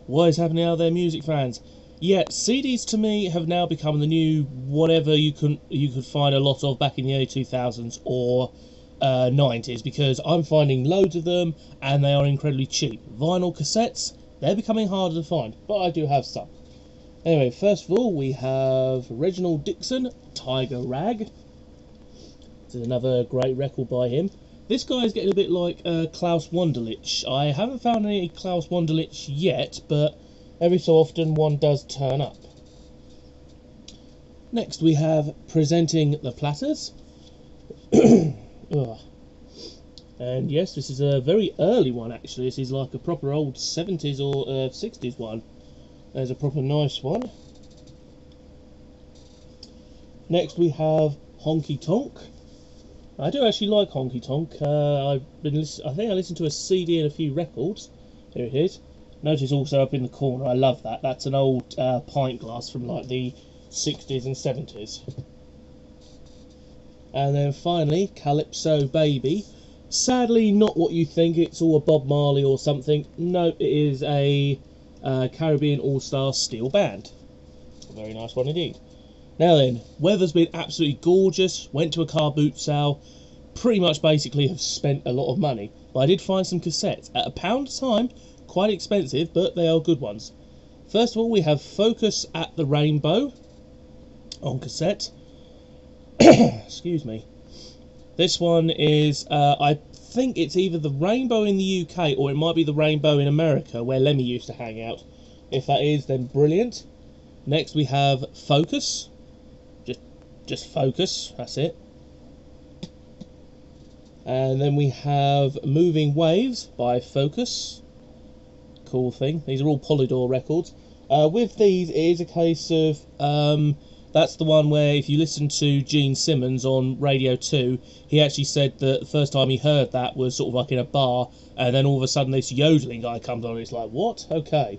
What is happening out there, music fans? Yeah, CDs to me have now become the new whatever you could find a lot of back in the early 2000s or 90s, because I'm finding loads of them and they are incredibly cheap. Vinyl cassettes, they're becoming harder to find, but I do have some. Anyway, first of all, we have Reginald Dixon, Tiger Rag. This is another great record by him. This guy is getting a bit like Klaus Wunderlich. I haven't found any Klaus Wunderlich yet, but every so often one does turn up. Next we have Presenting the Platters. And yes, this is a very early one actually. This is like a proper old 70s or 60s one. There's a proper nice one. Next we have Honky Tonk. I do actually like Honky Tonk. I think I listened to a CD and a few records. Here it is. Notice also up in the corner, I love that. That's an old pint glass from like the 60s and 70s. And then finally, Calypso Baby. Sadly, not what you think. It's all a Bob Marley or something. No, it is a Caribbean All-Star steel band. A very nice one indeed. Now then, weather's been absolutely gorgeous. Went to a car boot sale. Pretty much basically have spent a lot of money. But I did find some cassettes at £1 a time. Quite expensive, but they are good ones. First of all, we have Focus at the Rainbow on cassette. Excuse me. This one is, I think it's either the Rainbow in the UK or it might be the Rainbow in America, where Lemmy used to hang out. If that is, then brilliant. Next we have Focus. Just Focus, that's it. And then we have Moving Waves by Focus. Cool thing. These are all Polydor records. With these, it is a case of that's the one where if you listen to Gene Simmons on Radio 2, he actually said that the first time he heard that was sort of like in a bar, and then all of a sudden this yodeling guy comes on and it's like, what? Okay.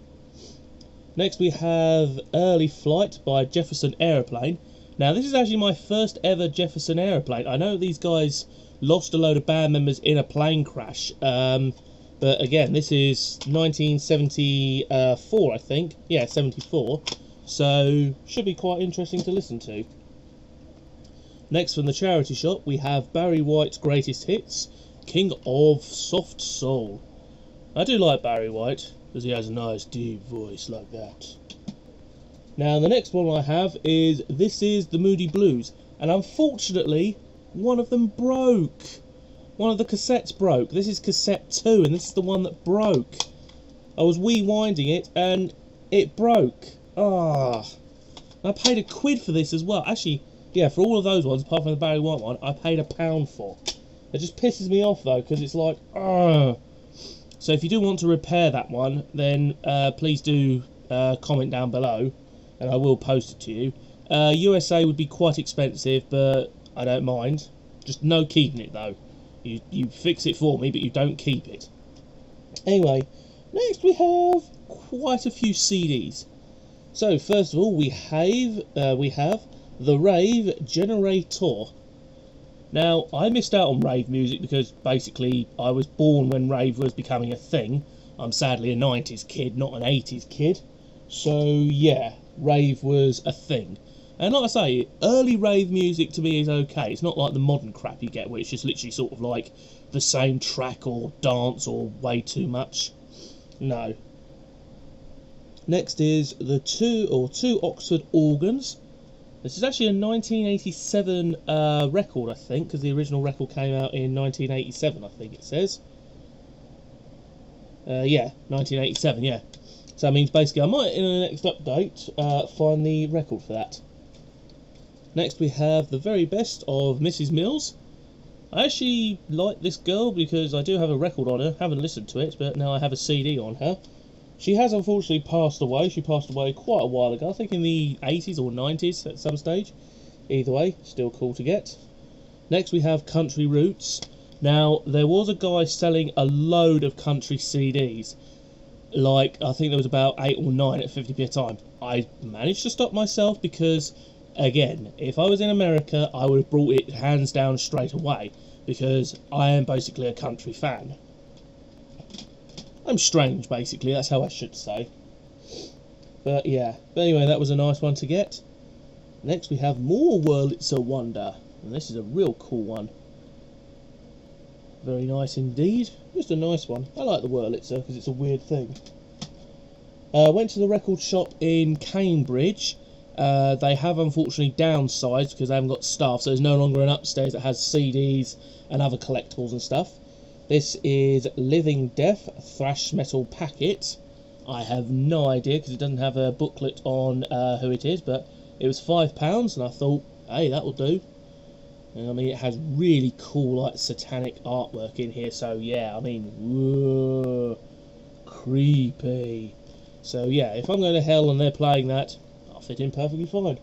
Next we have Early Flight by Jefferson Airplane. Now this is actually my first ever Jefferson Airplane. I know these guys lost a load of band members in a plane crash, but again, this is 1974, I think. Yeah, 74. So, should be quite interesting to listen to. Next, from the charity shop, we have Barry White's Greatest Hits, King of Soft Soul. I do like Barry White, because he has a nice deep voice like that. Now, the next one I have is This Is the Moody Blues. And unfortunately, one of them broke. One of the cassettes broke. This is cassette 2, and this is the one that broke. I was rewinding it, and it broke. Ah. I paid £1 for this as well. Actually, yeah, for all of those ones, apart from the Barry White one, I paid £1 for. It just pisses me off, though, because it's like, ah. So if you do want to repair that one, then please do comment down below, and I will post it to you. USA would be quite expensive, but I don't mind. Just no keeping it, though. You fix it for me, but you don't keep it. Anyway, next we have quite a few CDs. So first of all, we have The Rave Generator. Now, I missed out on rave music because basically I was born when rave was becoming a thing. I'm sadly a 90s kid, not an 80s kid. So yeah, rave was a thing. And like I say, early rave music to me is okay. It's not like the modern crap you get where it's just literally sort of like the same track or dance or way too much. No. Next is the two Oxford Organs. This is actually a 1987 record, I think, because the original record came out in 1987, I think it says. Yeah, 1987, yeah. So that means basically I might, in the next update, find the record for that. Next we have the very best of Mrs. Mills. I actually like this girl because I do have a record on her. Haven't listened to it, but now I have a CD on her. She has unfortunately passed away. She passed away quite a while ago. I think in the 80s or 90s at some stage. Either way, still cool to get. Next we have Country Roots. Now, there was a guy selling a load of country CDs. Like, I think there was about 8 or 9 at 50p a time. I managed to stop myself because, again, if I was in America, I would have brought it hands down straight away. Because I am basically a country fan. I'm strange, basically, that's how I should say. But yeah, but anyway, that was a nice one to get. Next we have more Wurlitzer Wonder, and this is a real cool one. Very nice indeed. Just a nice one. I like the Wurlitzer because it's a weird thing. Went to the record shop in Cambridge. They have unfortunately downsized because they haven't got staff, so there's no longer an upstairs that has CDs and other collectibles and stuff. This is Living Death Thrash Metal Packet. I have no idea because it doesn't have a booklet on who it is, but it was £5 and I thought, hey, that'll do. And I mean, it has really cool, like, satanic artwork in here, so yeah, I mean, whoa, creepy. So yeah, if I'm going to hell and they're playing that, I'll fit in perfectly fine.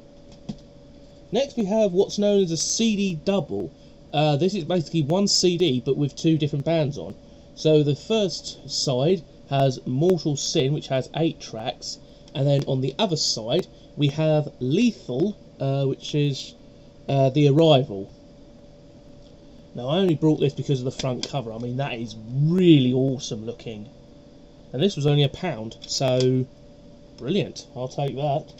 Next we have what's known as a CD double. This is basically one CD but with two different bands on. So the first side has Mortal Sin, which has 8 tracks, and then on the other side we have Lethal, which is The Arrival. Now I only brought this because of the front cover. I mean, that is really awesome looking. And this was only £1, so brilliant, I'll take that.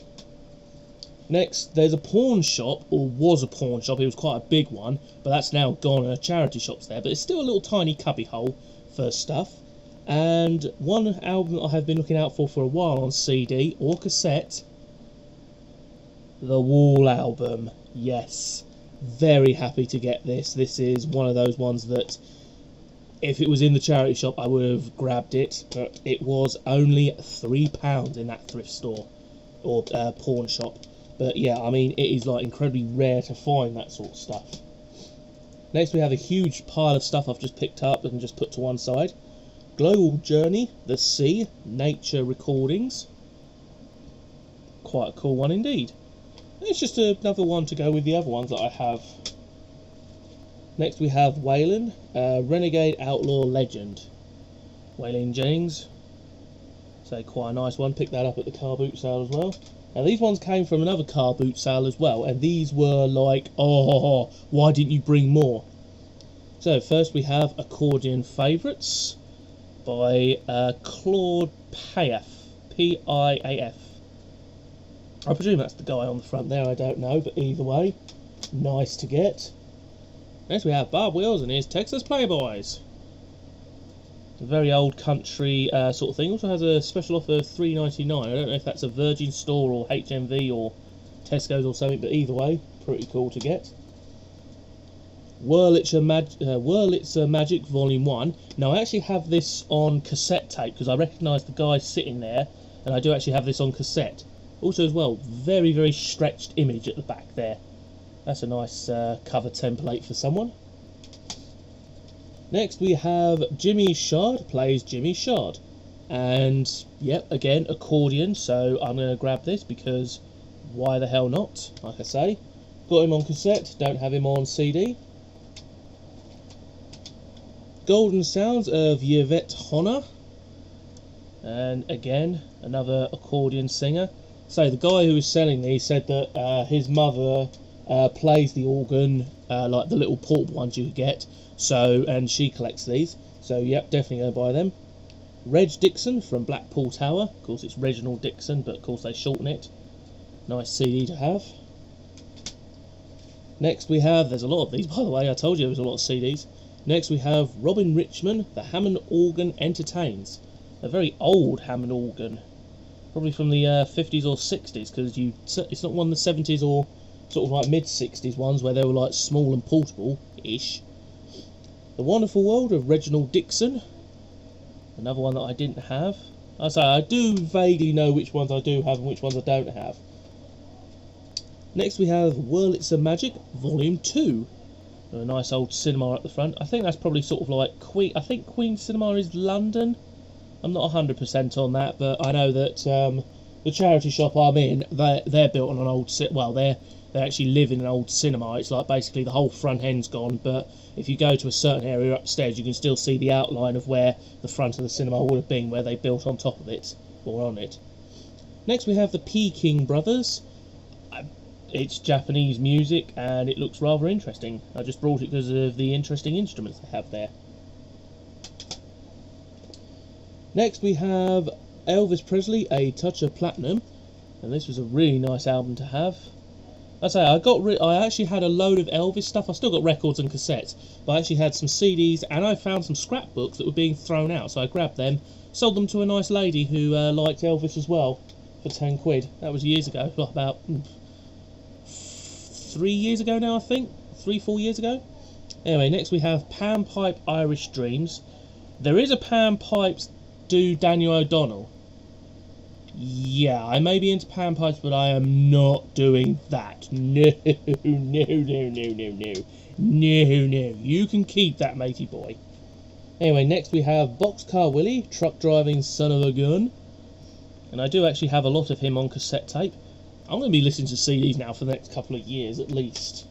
Next, there's a pawn shop, or was a pawn shop, it was quite a big one, but that's now gone and a charity shop's there, but it's still a little tiny cubby hole for stuff. And one album that I have been looking out for a while on CD or cassette, the Wall album. Yes, very happy to get this. This is one of those ones that if it was in the charity shop I would have grabbed it, but it was only £3 in that thrift store or pawn shop. But yeah, I mean, it is like incredibly rare to find that sort of stuff. Next we have a huge pile of stuff I've just picked up and just put to one side. Global Journey, The Sea, Nature Recordings. Quite a cool one indeed. It's just another one to go with the other ones that I have. Next we have Waylon, Renegade Outlaw Legend. Waylon Jennings. So quite a nice one, picked that up at the car boot sale as well. Now these ones came from another car boot sale as well, and these were like, oh, why didn't you bring more? So first we have Accordion Favourites by Claude Payaf, P-I-A-F. I presume that's the guy on the front there, I don't know, but either way, nice to get. Next we have Bob Wills and his Texas Playboys. A very old country sort of thing. Also has a special offer of $3.99. I don't know if that's a Virgin store or HMV or Tesco's or something, but either way, pretty cool to get. Wurlitzer Magic Volume 1. Now I actually have this on cassette tape because I recognise the guy sitting there, and I do actually have this on cassette. Also as well, very, very stretched image at the back there. That's a nice cover template for someone. Next we have Jimmy Shard plays Jimmy Shard. And, yep, again, accordion, so I'm going to grab this because why the hell not, like I say. Got him on cassette, don't have him on CD. Golden Sounds of Yvette Honor. And again, another accordion singer. So the guy who was selling these said that his mother plays the organ, like the little portable ones you could get, so, and she collects these, so yep, definitely going to buy them. Reg Dixon from Blackpool Tower, of course it's Reginald Dixon, but of course they shorten it. Nice CD to have. Next we have, there's a lot of these by the way, I told you there was a lot of CDs. Next we have Robin Richmond, The Hammond Organ Entertains. A very old Hammond organ, probably from the 50s or 60s, because it's not one of the 70s or sort of like mid-60s ones where they were like small and portable-ish. The Wonderful World of Reginald Dixon, another one that I didn't have. I say I do vaguely know which ones I do have and which ones I don't have. Next we have Wurlitzer Magic Volume 2. A nice old cinema at the front. I think that's probably sort of like Queen. I think Queen Cinema is London. I'm not 100% on that, but I know that the charity shop I'm in, they're built on an old they actually live in an old cinema. It's like basically the whole front end's gone, but if you go to a certain area upstairs you can still see the outline of where the front of the cinema would have been, where they built on top of it, or on it. Next we have the Peking Brothers. It's Japanese music and it looks rather interesting. I just brought it because of the interesting instruments they have there. Next we have Elvis Presley, A Touch of Platinum, and this was a really nice album to have. I say I actually had a load of Elvis stuff. I still got records and cassettes, but I actually had some CDs, and I found some scrapbooks that were being thrown out. So I grabbed them, sold them to a nice lady who liked Elvis as well for 10 quid. That was years ago, about 3 years ago now, I think. 3-4 years ago. Anyway, next we have Pan Pipe Irish Dreams. There is a Pan Pipes do Daniel O'Donnell. Yeah, I may be into pan pipes, but I am not doing that. No. You can keep that, matey boy. Anyway, next we have Boxcar Willie, truck driving son of a gun. And I do actually have a lot of him on cassette tape. I'm going to be listening to CDs now for the next couple of years at least.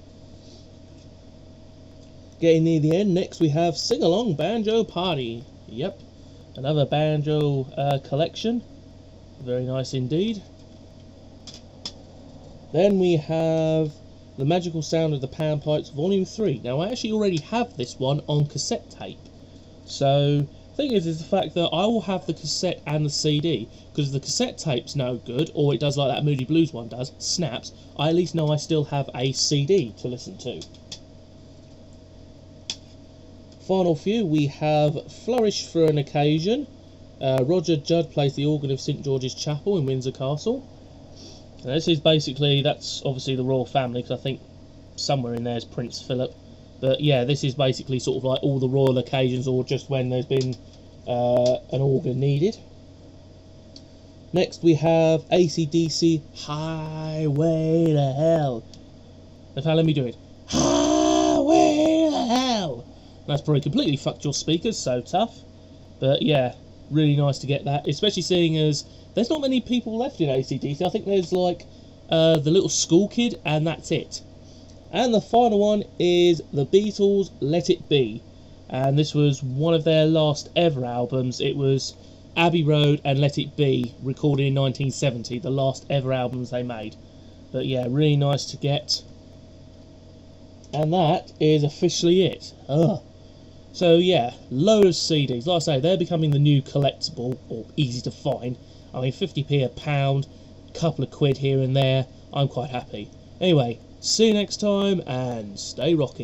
Getting near the end, next we have Sing Along Banjo Party. Yep, another banjo collection. Very nice indeed. Then we have The Magical Sound of the Pan Pipes Volume 3. Now I actually already have this one on cassette tape. So the thing is the fact that I will have the cassette and the CD, because the cassette tape's no good, or it does like that Moody Blues one does, snaps, I at least know I still have a CD to listen to. Final few, we have Flourish for an Occasion. Roger Judd plays the organ of St George's Chapel in Windsor Castle. Now this is basically, that's obviously the royal family, because I think somewhere in there is Prince Philip. But yeah, this is basically sort of like all the royal occasions, or just when there's been an organ needed. Next we have AC/DC Highway to Hell. Now let me do it. Highway to Hell. That's probably completely fucked your speakers, so tough. But yeah, really nice to get that, especially seeing as there's not many people left in AC/DC. I think there's like the little school kid, and that's it. And the final one is the Beatles' Let It Be, and this was one of their last ever albums. It was Abbey Road and Let It Be, recorded in 1970, the last ever albums they made. But yeah, really nice to get. And that is officially it. So yeah, load of CDs. Like I say, they're becoming the new collectible, or easy to find. I mean, 50p a pound, a couple of quid here and there. I'm quite happy. Anyway, see you next time, and stay rocking.